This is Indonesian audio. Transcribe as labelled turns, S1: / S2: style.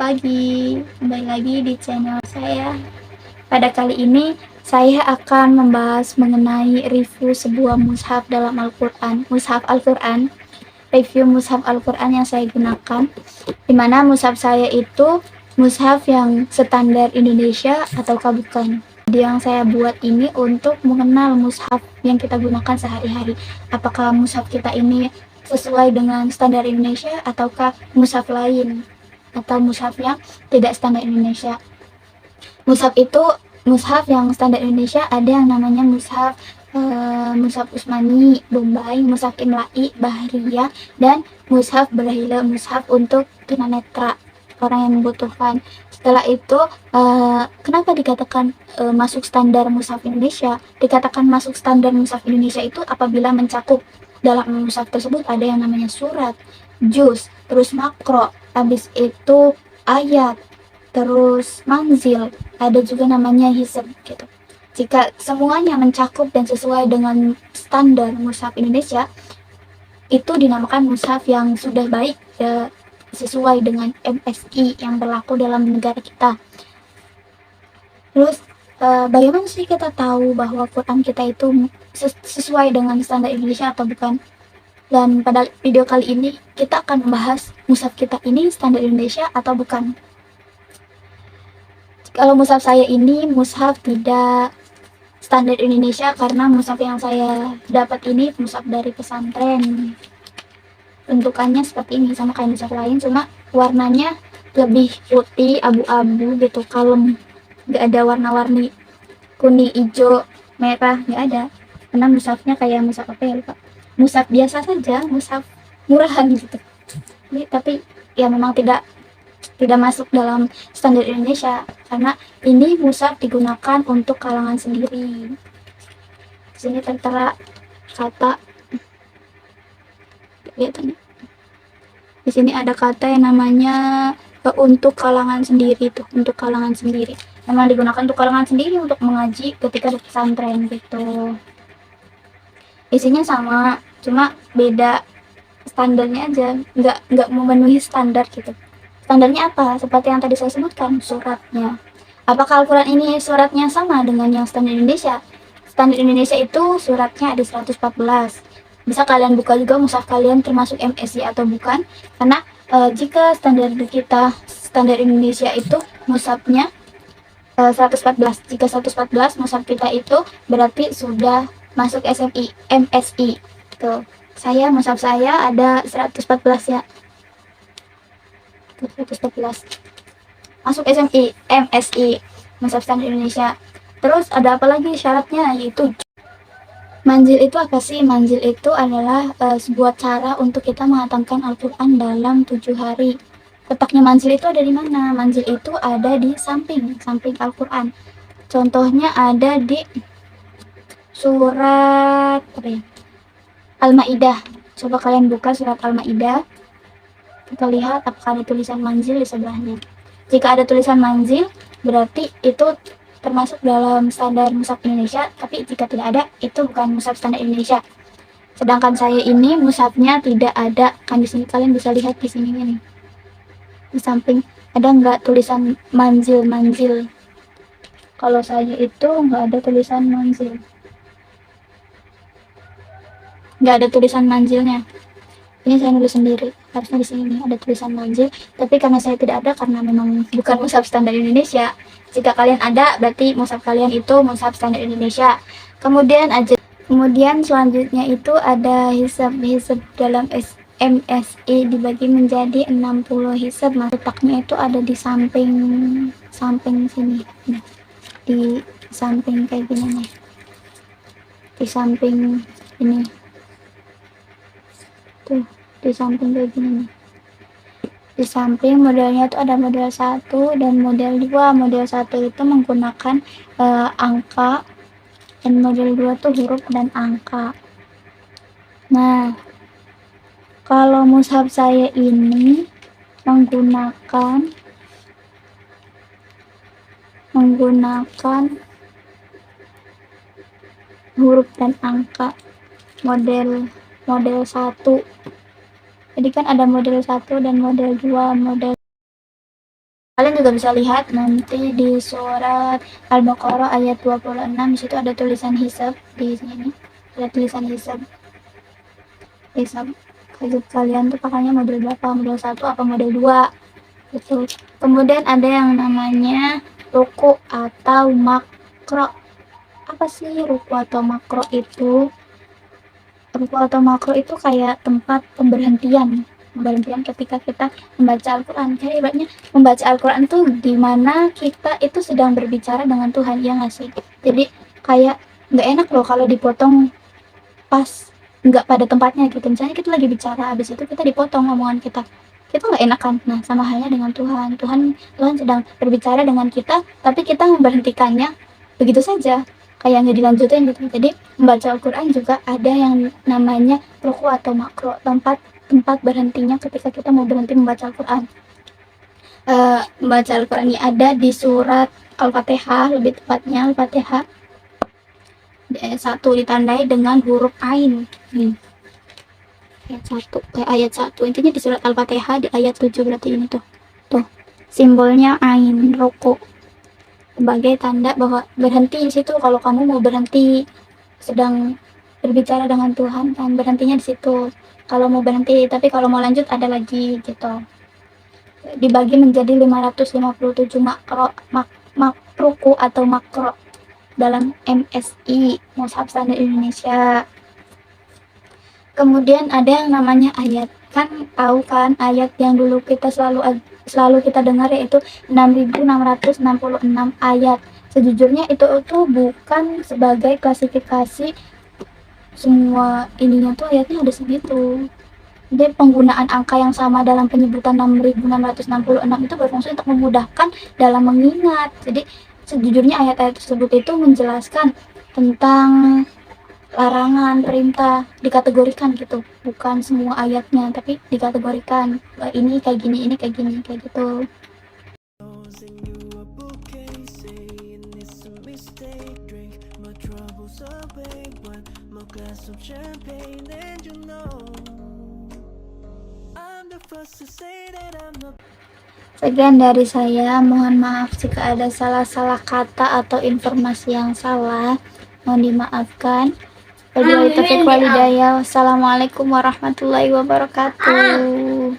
S1: pagi, kembali lagi di channel saya. Pada kali ini saya akan membahas mengenai review sebuah mushaf dalam Al-Quran, mushaf Al-Quran, review mushaf Al-Quran yang saya gunakan, dimana mushaf saya itu mushaf yang standar Indonesia ataukah bukan. Yang saya buat ini untuk mengenal mushaf yang kita gunakan sehari-hari, apakah mushaf kita ini sesuai dengan standar Indonesia ataukah mushaf lain atau mushaf yang tidak standar Indonesia. Mushaf itu, mushaf yang standar Indonesia ada yang namanya mushaf mushaf Usmani, Bombay, mushaf Imla'i, Bahriyah, dan mushaf Braille, mushaf untuk tunanetra, orang yang membutuhkan. Setelah itu, kenapa dikatakan masuk standar mushaf Indonesia? Dikatakan masuk standar mushaf Indonesia itu apabila mencakup dalam mushaf tersebut ada yang namanya surat, juz, terus makro, habis itu ayat, terus manzil, ada juga namanya hizb gitu. Jika semuanya mencakup dan sesuai dengan standar mushaf Indonesia, itu dinamakan mushaf yang sudah baik ya, sesuai dengan MSI yang berlaku dalam negara kita. Terus bagaimana sih kita tahu bahwa Quran kita itu sesuai dengan standar Indonesia atau bukan? Dan pada video kali ini kita akan membahas mushaf kita ini standar Indonesia atau bukan. Kalau mushaf saya ini mushaf tidak standar Indonesia karena mushaf yang saya dapat ini mushaf dari pesantren. Bentukannya seperti ini, sama kayak mushaf lain, cuma warnanya lebih putih, abu-abu gitu, kalem. Gak ada warna-warni kuning, hijau, merah, gak ada. Karena mushafnya kayak mushaf apa ya, lupa. Mushaf biasa saja, mushaf murahan gitu. Tapi ya memang tidak masuk dalam standar Indonesia karena ini mushaf digunakan untuk kalangan sendiri. Di sini tertera kata, lihat ini. Di sini ada kata yang namanya untuk kalangan sendiri tuh, untuk kalangan sendiri. Memang digunakan untuk kalangan sendiri untuk mengaji ketika di pesantren gitu. Isinya sama, cuma beda standarnya aja, nggak memenuhi standar gitu. Standarnya apa? Seperti yang tadi saya sebutkan, suratnya. Apakah Al-Quran ini suratnya sama dengan yang standar Indonesia? Standar Indonesia itu suratnya ada 114. Bisa kalian buka juga mushaf kalian termasuk MSI atau bukan. Karena jika standar kita, standar Indonesia itu mushafnya 114. Jika 114 mushaf kita itu berarti sudah masuk SMI, MSI. Tuh, mushaf saya ada 114 ya. 114 masuk SMI, MSI, mushaf standar Indonesia. Terus ada apa lagi syaratnya, yaitu manzil. Itu apa sih? Manzil itu adalah sebuah cara untuk kita menghatamkan Al-Quran dalam 7 hari. Letaknya manzil itu ada di mana? Manzil itu ada di samping Al-Quran. Contohnya ada di surat Al-Ma'idah. Coba kalian buka surat Al-Ma'idah. Kita lihat apakah ada tulisan manzil di sebelahnya. Jika ada tulisan manzil, berarti itu termasuk dalam standar mushaf Indonesia, tapi jika tidak ada, itu bukan mushaf standar Indonesia. Sedangkan saya ini mushafnya tidak ada, kan di sini kalian bisa lihat di sini nih. Di samping ada nggak tulisan manzil. Kalau saya itu nggak ada tulisan manzil. Nggak ada tulisan manzilnya. Ini saya nulis sendiri, harusnya di sini ada tulisan manzil, tapi karena saya tidak ada karena memang bukan mushaf standar Indonesia. Jika kalian ada, berarti mushaf kalian itu mushaf standar Indonesia. Kemudian selanjutnya itu ada hizb dalam MSI dibagi menjadi 60 hizb. Letaknya itu ada di samping sini. Nah, di samping kayak gini nih. Di samping ini. Tuh, di samping kayak gini nih. Di samping modelnya itu ada model 1 dan model 2. Model 1 itu menggunakan angka, dan model 2 tuh huruf dan angka. Nah, kalau mushaf saya ini menggunakan huruf dan angka model 1. Jadi kan ada model 1 dan model 2. Model Kalian juga bisa lihat nanti di surat Al-Baqarah ayat 26, di situ ada tulisan hisab di sini. Ada tulisan hisab. Hisab kalian tuh pakainya model berapa? Model 1 apa model 2? Gitu. Kemudian ada yang namanya ruku atau makro. Apa sih ruku atau makro itu? Ruku atau makro itu kayak tempat pemberhentian ketika kita membaca Al-Quran. Kayak ibaratnya membaca Al-Quran tuh dimana kita itu sedang berbicara dengan Tuhan, ya nggak sih? Jadi kayak nggak enak loh kalau dipotong pas nggak pada tempatnya gitu. Misalnya kita lagi bicara, habis itu kita dipotong omongan kita, itu nggak enak kan? Nah, sama halnya dengan Tuhan. Tuhan sedang berbicara dengan kita, tapi kita memberhentikannya begitu saja, kayak nggak dilanjutin gitu. Jadi membaca Al-Quran juga ada yang namanya ruku atau makro, tempat tempat berhentinya ketika kita mau berhenti membaca Al-Quran. Membaca Al-Quran ini ada di surat Al-Fatihah, lebih tepatnya Al-Fatihah di ayat 1 ditandai dengan huruf Ain. Ayat 1 intinya di surat Al-Fatihah di ayat 7, berarti ini tuh simbolnya Ain, ruku, sebagai tanda bahwa berhenti di situ. Kalau kamu mau berhenti sedang berbicara dengan Tuhan kan, berhentinya di situ kalau mau berhenti, tapi kalau mau lanjut ada lagi gitu. Dibagi menjadi 557 ruku atau makro dalam MSI, Mushaf Standar Indonesia. Kemudian ada yang namanya ayat. Kan tahu kan ayat yang dulu kita selalu kita dengar, yaitu 6666 ayat. Sejujurnya itu bukan sebagai klasifikasi semua ininya tuh ayatnya udah segitu. Jadi penggunaan angka yang sama dalam penyebutan 6666 itu berfungsi untuk memudahkan dalam mengingat. Jadi sejujurnya ayat-ayat tersebut itu menjelaskan tentang larangan, perintah, dikategorikan gitu. Bukan semua ayatnya, tapi dikategorikan. Ini kayak gini, ini kayak gini, kayak gitu. Sekian dari saya, mohon maaf jika ada salah-salah kata atau informasi yang salah, mohon dimaafkan. Wabillahi taufiq wal hidayah. Wassalamualaikum warahmatullahi wabarakatuh.